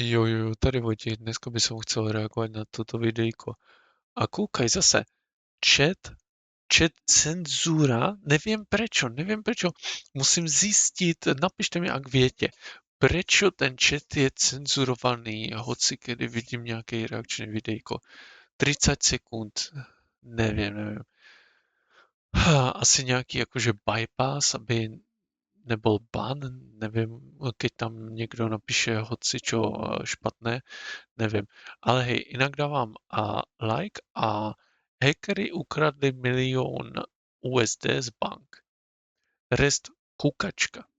Jo, tady Vojtěch, dneska by som chcel reagovať na toto videjko. A kúkaj zase, chat cenzúra, neviem prečo. Musím zistiť, napíšte mi, ak viete, prečo ten chat je cenzurovaný, hoci kedy vidím nejaké reakčné videjko. 30 sekúnd, neviem. Asi nejaký akože bypass, aby nebol ban, neviem, keď tam niekto napíše hocičo špatné, neviem. Ale hej, inak dávam like a hackeri ukradli $1 milión USD z bank. Rest kukačka.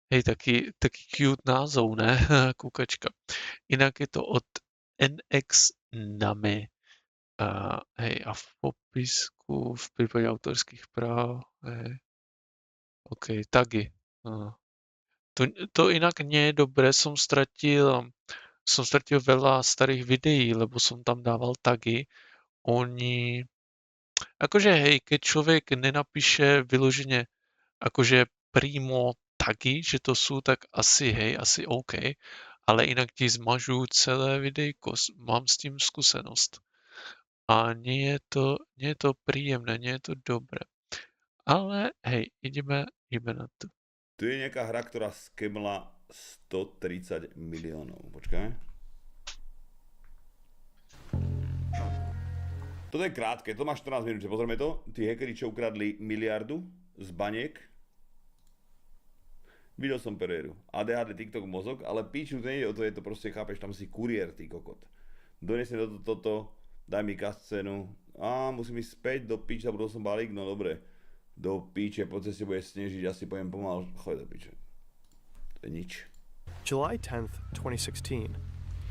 Hej, taký cute názov, ne? Kukačka. Inak je to od NX Name. Hej, a v popisku v prípade autorských práv, hej. OK, tagy. To inak nie je dobré, som stratil veľa starých videí, lebo som tam dával tagy. Akože hej, keď človek nenapíše vyložene akože prímo tagy, že to sú, tak asi OK, ale inak ti zmažú celé videjko, mám s tým skúsenosť. A nie je to príjemné, nie je to dobré. Ale hej, ideme na to. Tu je nejaká hra, ktorá skemla 130 miliónov. Počkaj. Toto je krátke, to má 14 minút, pozrieme to. Tí hackeri, čo ukradli miliardu z baniek. Videl som Pereiru. ADHD, TikTok, mozog, ale píču, to nie je o to, je to proste, chápeš, tam si kuriér, ty kokot. Donesne toto, daj mi kascénu. Musím ísť späť do píča, budol som balík, no dobre. Do píče, po ceste bude snežiť, asi pojem pomal, choď do píče. To je nič. July 10th, 2016.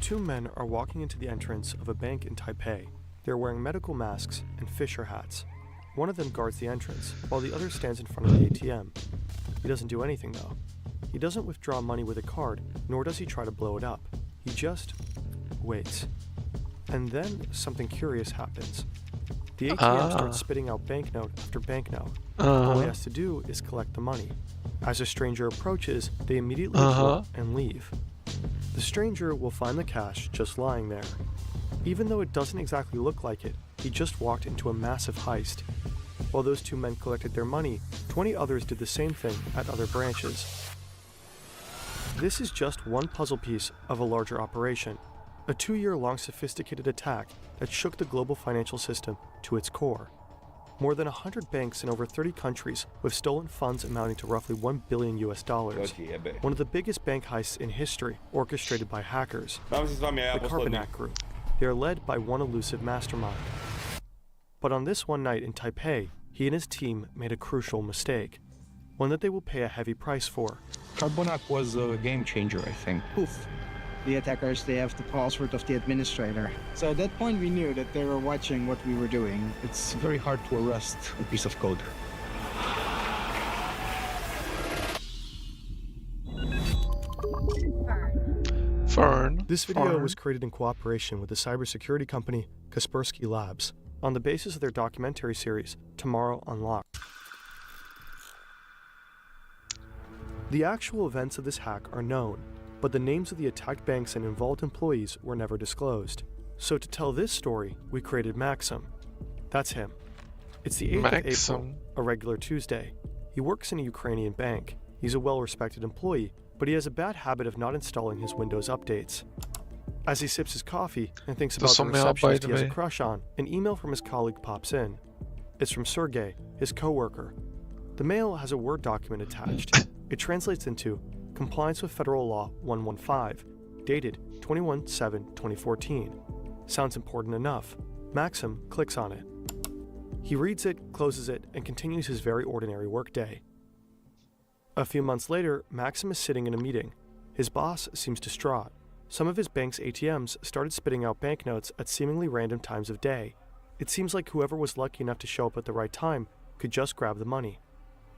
Two men are walking into the entrance of a bank in Taipei. They're wearing medical masks and fisher hats. One of them guards the entrance, while the other stands in front of the ATM. He doesn't do anything, though. He doesn't withdraw money with a card, nor does he try to blow it up. He just waits. And then something curious happens. The ATM starts spitting out banknote after banknote. All he has to do is collect the money. As a stranger approaches, they immediately pull and leave. The stranger will find the cash just lying there. Even though it doesn't exactly look like it, he just walked into a massive heist. While those two men collected their money, 20 others did the same thing at other branches. This is just one puzzle piece of a larger operation. A 2-year-long sophisticated attack that shook the global financial system to its core. More than 100 banks in over 30 countries with stolen funds amounting to roughly $1 billion. One of the biggest bank heists in history, orchestrated by hackers. The Carbonac Group. They are led by one elusive mastermind. But on this one night in Taipei, he and his team made a crucial mistake. One that they will pay a heavy price for. Carbonac was a game changer, I think. Poof. The attackers, they have the password of the administrator. So at that point we knew that they were watching what we were doing. It's very hard to arrest a piece of code. Fern. This video was created in cooperation with the cybersecurity company Kaspersky Labs on the basis of their documentary series, Tomorrow Unlocked. The actual events of this hack are known, but the names of the attacked banks and involved employees were never disclosed. So to tell this story, we created Maxim. That's him. It's the 8th of April, a regular Tuesday. He works in a Ukrainian bank. He's a well-respected employee, but he has a bad habit of not installing his Windows updates. As he sips his coffee and thinks about the receptionist he has a crush on, an email from his colleague pops in. It's from Sergey, his co-worker. The mail has a Word document attached. It translates into Compliance with Federal Law 115, dated 21/7/2014. Sounds important enough. Maxim clicks on it. He reads it, closes it, and continues his very ordinary workday. A few months later, Maxim is sitting in a meeting. His boss seems distraught. Some of his bank's ATMs started spitting out banknotes at seemingly random times of day. It seems like whoever was lucky enough to show up at the right time could just grab the money.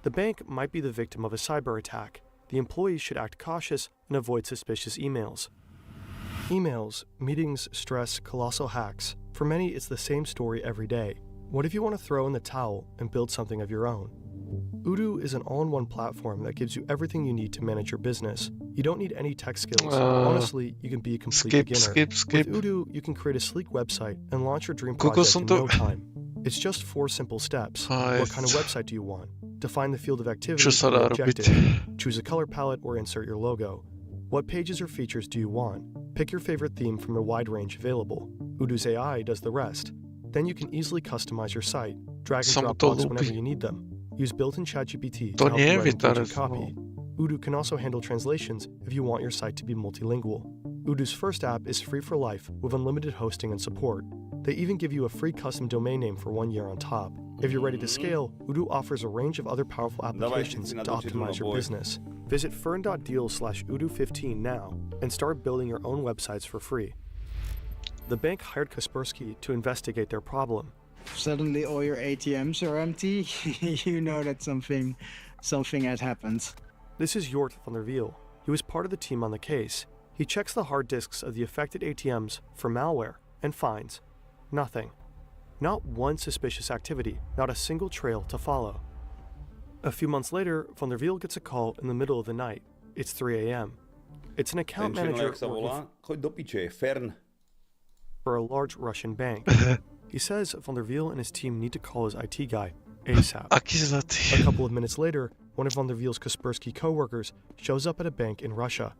The bank might be the victim of a cyber attack. The employees should act cautious and avoid suspicious emails. Emails, meetings, stress, colossal hacks. For many, it's the same story every day. What if you want to throw in the towel and build something of your own? Udo is an all-in-one platform that gives you everything you need to manage your business. You don't need any tech skills. Honestly, you can be a complete beginner. Skip. With Udo, you can create a sleek website and launch your dream Koľko project som in to... no time. It's just 4 simple steps. What kind of website do you want? Define the field of activity Čo sa and dá the robiť? objective. Choose a color palette or insert your logo. What pages or features do you want? Pick your favorite theme from the wide range available. Udo's AI does the rest. Then you can easily customize your site, drag and drop blocks whenever you need them. Use built-in ChatGPT to help you write engaging copy. Udo can also handle translations if you want your site to be multilingual. Udo's first app is free for life with unlimited hosting and support. They even give you a free custom domain name for 1 year on top. If you're ready to scale, Udo offers a range of other powerful applications to optimize your business. Visit fern.deal/Udo15 now and start building your own websites for free. The bank hired Kaspersky to investigate their problem. Suddenly all your ATMs are empty. You know that something had happened. This is Jort van der Wiel. He was part of the team on the case. He checks the hard disks of the affected ATMs for malware and finds nothing. Not one suspicious activity, not a single trail to follow. A few months later, van der Wiel gets a call in the middle of the night. It's 3 a.m. It's an account manager for a large Russian bank. He says van der Wiel and his team need to call his IT guy ASAP. A couple of minutes later, one of van der Wiel's Kaspersky co-workers shows up at a bank in Russia.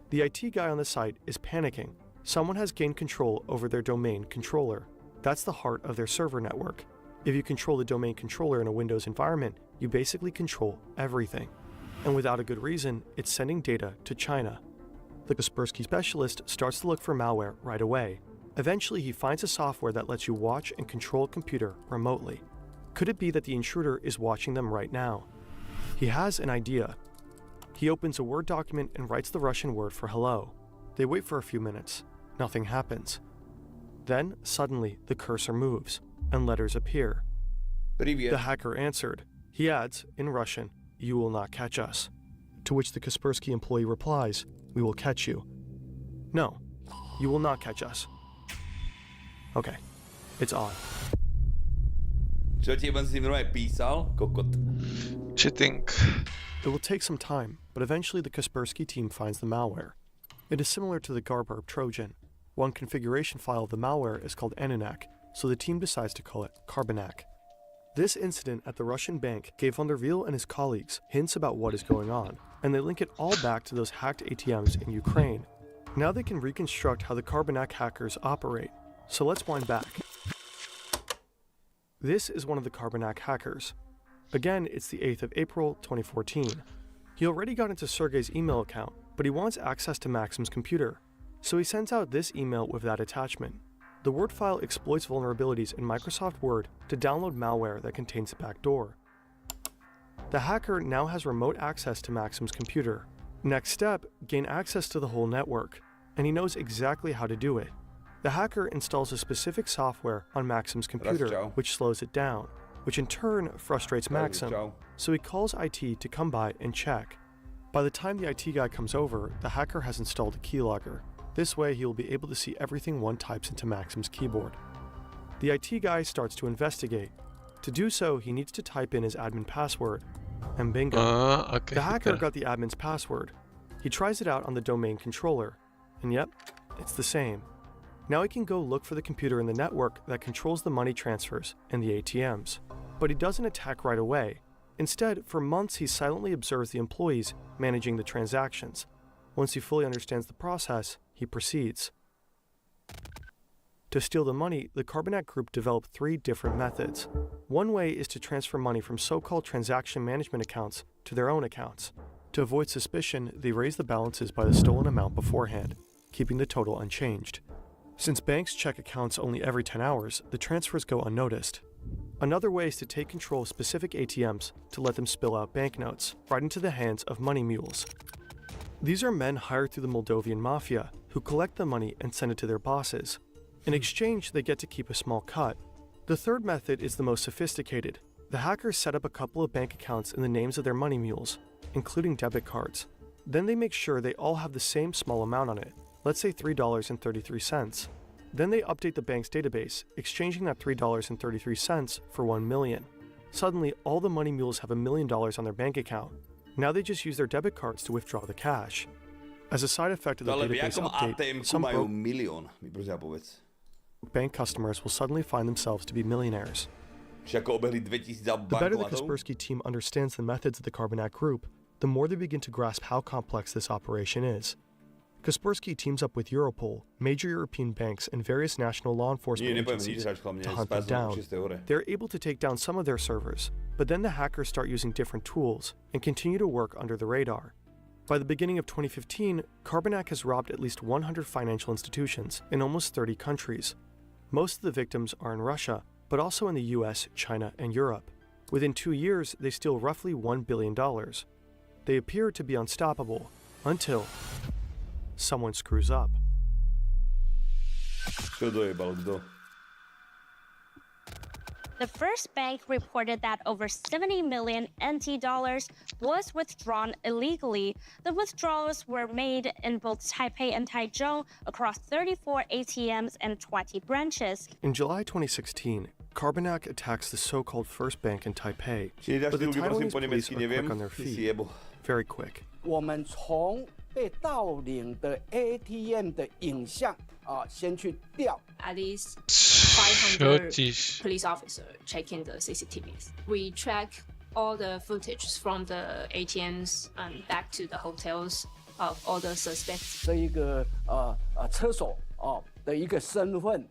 The IT guy on the site is panicking. Someone has gained control over their domain controller. That's the heart of their server network. If you control the domain controller in a Windows environment, you basically control everything. And without a good reason, it's sending data to China. The Kaspersky specialist starts to look for malware right away. Eventually, he finds a software that lets you watch and control a computer remotely. Could it be that the intruder is watching them right now? He has an idea. He opens a Word document and writes the Russian word for hello. They wait for a few minutes. Nothing happens. Then, suddenly, the cursor moves, and letters appear. The hacker answered. He adds, in Russian, "You will not catch us." To which the Kaspersky employee replies, "We will catch you." "No, you will not catch us." Okay, it's on. Čo ti si normálne písal? Kokot. Cheating. It will take some time, but eventually the Kaspersky team finds the malware. It is similar to the Garburb Trojan. One configuration file of the malware is called Ananak, so the team decides to call it Carbonac. This incident at the Russian bank gave van der Wiel and his colleagues hints about what is going on, and they link it all back to those hacked ATMs in Ukraine. Now they can reconstruct how the Carbonac hackers operate. So let's wind back. This is one of the Carbonac hackers. Again, it's the 8th of April, 2014. He already got into Sergey's email account, but he wants access to Maxim's computer. So he sends out this email with that attachment. The Word file exploits vulnerabilities in Microsoft Word to download malware that contains a backdoor. The hacker now has remote access to Maxim's computer. Next step, gain access to the whole network, and he knows exactly how to do it. The hacker installs a specific software on Maxim's computer, which slows it down, which in turn frustrates Maxim, so he calls IT to come by and check. By the time the IT guy comes over, the hacker has installed a keylogger. This way he will be able to see everything one types into Maxim's keyboard. The IT guy starts to investigate. To do so, he needs to type in his admin password, and bingo, Okay. the hacker got the admin's password. He tries it out on the domain controller, and yep, it's the same. Now he can go look for the computer in the network that controls the money transfers and the ATMs. But he doesn't attack right away. Instead, for months he silently observes the employees managing the transactions. Once he fully understands the process, he proceeds. To steal the money, the Carbonac group developed 3 different methods. One way is to transfer money from so-called transaction management accounts to their own accounts. To avoid suspicion, they raise the balances by the stolen amount beforehand, keeping the total unchanged. Since banks check accounts only every 10 hours, the transfers go unnoticed. Another way is to take control of specific ATMs to let them spill out banknotes right into the hands of money mules. These are men hired through the Moldovan mafia who collect the money and send it to their bosses. In exchange, they get to keep a small cut. The third method is the most sophisticated. The hackers set up a couple of bank accounts in the names of their money mules, including debit cards. Then they make sure they all have the same small amount on it, let's say $3.33. Then they update the bank's database, exchanging that $3.33 for $1 million. Suddenly, all the money mules have $1 million on their bank account. Now they just use their debit cards to withdraw the cash. As a side effect of the Ale v database jakom update, ATM-ku some majú milión? Mi prosím povedz. bank customers will suddenly find themselves to be millionaires. Však obehli 2000 The better the bankomatov. Kaspersky team understands the methods of the Carbonac Group, the more they begin to grasp how complex this operation is. Kaspersky teams up with Europol, major European banks, and various national law enforcement Nie, nepoviem agencies nič, hlavne to hunt them spázol down. 6. hore. They're able to take down some of their servers, but then the hackers start using different tools and continue to work under the radar. By the beginning of 2015, Carbonac has robbed at least 100 financial institutions in almost 30 countries. Most of the victims are in Russia, but also in the US, China, and Europe. Within 2 years, they steal roughly $1 billion. They appear to be unstoppable until someone screws up. Čo dojebal, kto? The first bank reported that over 70 million NT dollars was withdrawn illegally. The withdrawals were made in both Taipei and Taichung across 34 ATMs and 20 branches. In July 2016, Carbonac attacks the so-called first bank in Taipei, Či nedáš but the ty prosím Taiwanese po police nemecky, are neviem. quick on their Ty si feet. jebo. Very quick. 我们从被盗领的 ATM 的影像先去调。 At least 500 Šotiš. police officers checking the CCTVs. We track all the footage from the ATMs and back to the hotels of all the suspects. 这一个车手的一个身份，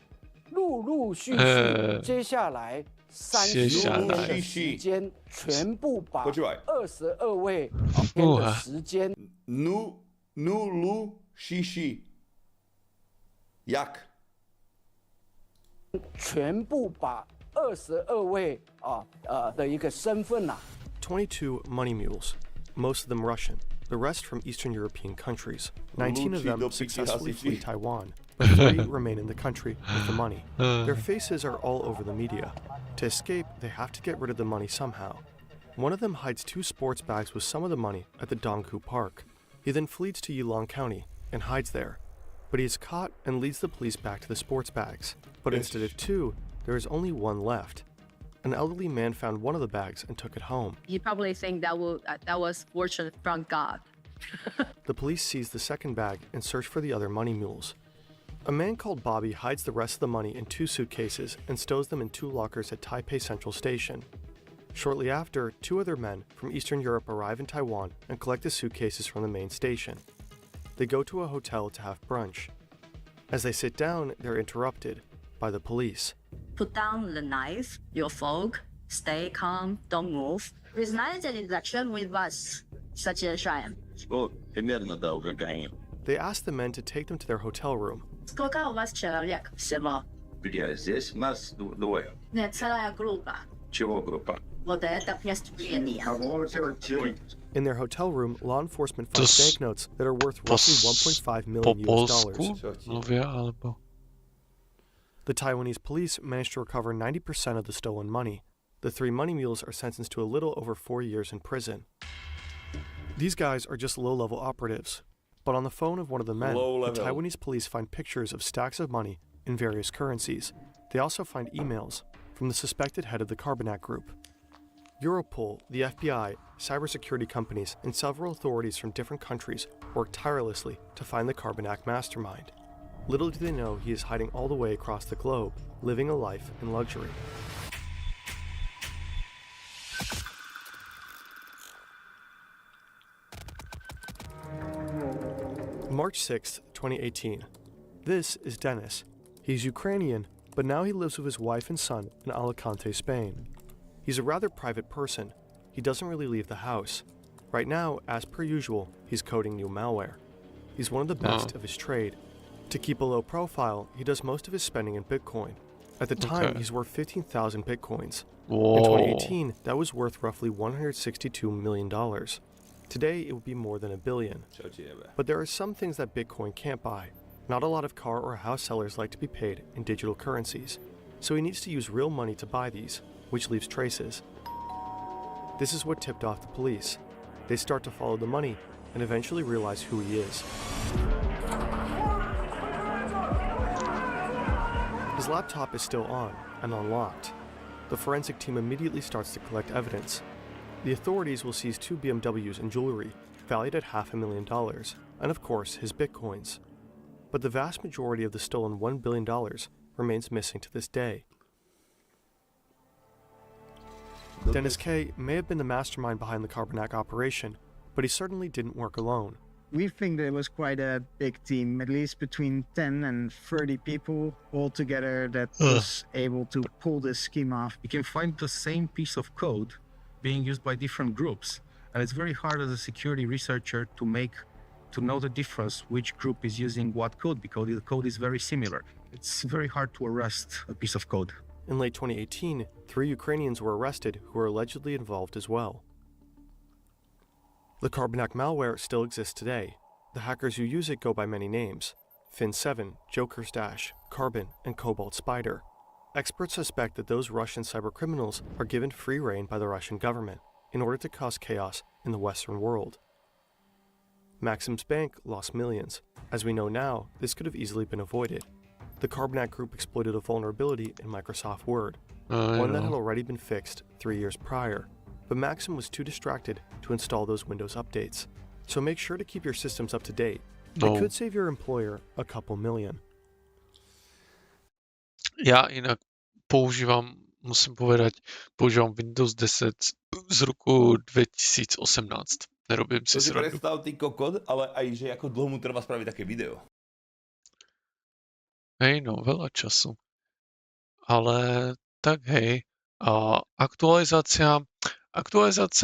陆陆续续，接下来30年的时间，全部把22位天的时间。Nulu šiši. Jak? 全部把22位的一个身份22 money mules, most of them Russian, the rest from Eastern European countries. 19 of them successfully flee Taiwan, but 3 remain in the country with the money. Their faces are all over the media. To escape, they have to get rid of the money somehow. One of them hides 2 sports bags with some of the money at the Dongku Park. He then flees to Yilong County and hides there. But he is caught and leads the police back to the sports bags. But instead of 2, there is only 1 left. An elderly man found one of the bags and took it home. You probably think that was fortune from God. The police seize the second bag and search for the other money mules. A man called Bobby hides the rest of the money in 2 suitcases and stows them in 2 lockers at Taipei Central Station. Shortly after, 2 other men from Eastern Europe arrive in Taiwan and collect the suitcases from the main station. They go to a hotel to have brunch. As they sit down, they're interrupted by the police. Put down the knife, your fork, stay calm, don't move. It's not an election with us, such a shame. They ask the men to take them to their hotel room. Сколько у вас человек всего? Здесь нас двое. Нет, целая группа. Чего группа? Вот это преступление. In their hotel room, law enforcement finds banknotes that are worth roughly $1.5 million US. Mluvia, alebo... The Taiwanese police managed to recover 90% of the stolen money. The 3 money mules are sentenced to a little over 4 years in prison. These guys are just low-level operatives. But on the phone of one of the men, the Taiwanese police find pictures of stacks of money in various currencies. They also find emails from the suspected head of the Carbonac Group. Europol, the FBI, cybersecurity companies, and several authorities from different countries work tirelessly to find the Carbonac mastermind. Little do they know he is hiding all the way across the globe, living a life in luxury. March 6, 2018. This is Dennis. He's Ukrainian, but now he lives with his wife and son in Alicante, Spain. He's a rather private person. He doesn't really leave the house. Right now, as per usual, he's coding new malware. He's one of the best of his trade. To keep a low profile, he does most of his spending in Bitcoin. At the time, he's worth 15,000 Bitcoins. Whoa. In 2018, that was worth roughly $162 million. Today, it would be more than $1 billion. But there are some things that Bitcoin can't buy. Not a lot of car or house sellers like to be paid in digital currencies. So he needs to use real money to buy these, which leaves traces. This is what tipped off the police. They start to follow the money and eventually realize who he is. His laptop is still on and unlocked. The forensic team immediately starts to collect evidence. The authorities will seize 2 BMWs and jewelry, valued at $500,000, and of course, his bitcoins. But the vast majority of the stolen $1 billion remains missing to this day. Dennis K. may have been the mastermind behind the Carbonac operation, but he certainly didn't work alone. We think that it was quite a big team, at least between 10 and 30 people all together that was able to pull this scheme off. You can find the same piece of code being used by different groups, and it's very hard as a security researcher to know the difference which group is using what code, because the code is very similar. It's very hard to arrest a piece of code. In late 2018, 3 Ukrainians were arrested who were allegedly involved as well. The Carbonac malware still exists today. The hackers who use it go by many names: Fin7, Joker's Dash, Carbon, and Cobalt Spider. Experts suspect that those Russian cybercriminals are given free rein by the Russian government in order to cause chaos in the Western world. Maxim's bank lost millions. As we know now, this could have easily been avoided. The Carbonac group exploited a vulnerability in Microsoft Word, one that had already been fixed 3 years prior. But Maxim was too distracted to install those Windows updates. So make sure to keep your systems up to date. It could save your employer a couple million. Ja inak musím povedať, používam Windows 10 z roku 2018. Nerobím si srandu. To si predstav, ty kokot, ale aj, že ako dlho mu trvá spraviť také video. Hej, no, veľa času. Ale tak hej, aktualizácia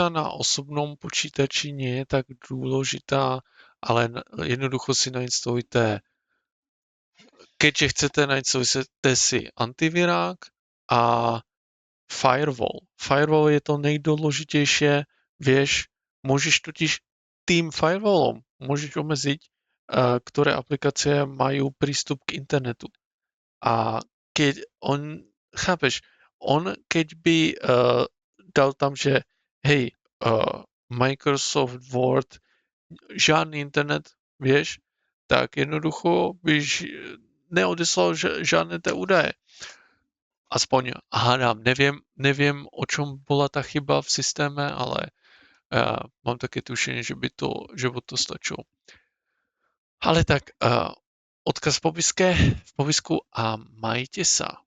na osobnom počítači nie je tak dôležitá, ale jednoducho si nainstalujte, keďže chcete, nainstalujte si antivirák a firewall. Firewall je to nejdôležitejšie, vieš, môžeš totiž tým firewallom môžeš obmedziť, ktoré aplikácie majú prístup k internetu. A keď keď by dal tam, že hej, Microsoft Word, žiadny internet, vieš, tak jednoducho byš neodeslal žiadne tie údaje. Aspoň hádám, neviem, o čom bola tá chyba v systéme, ale mám také tušenie, že by to stačilo. Ale tak, odkaz v popisku a majte sa.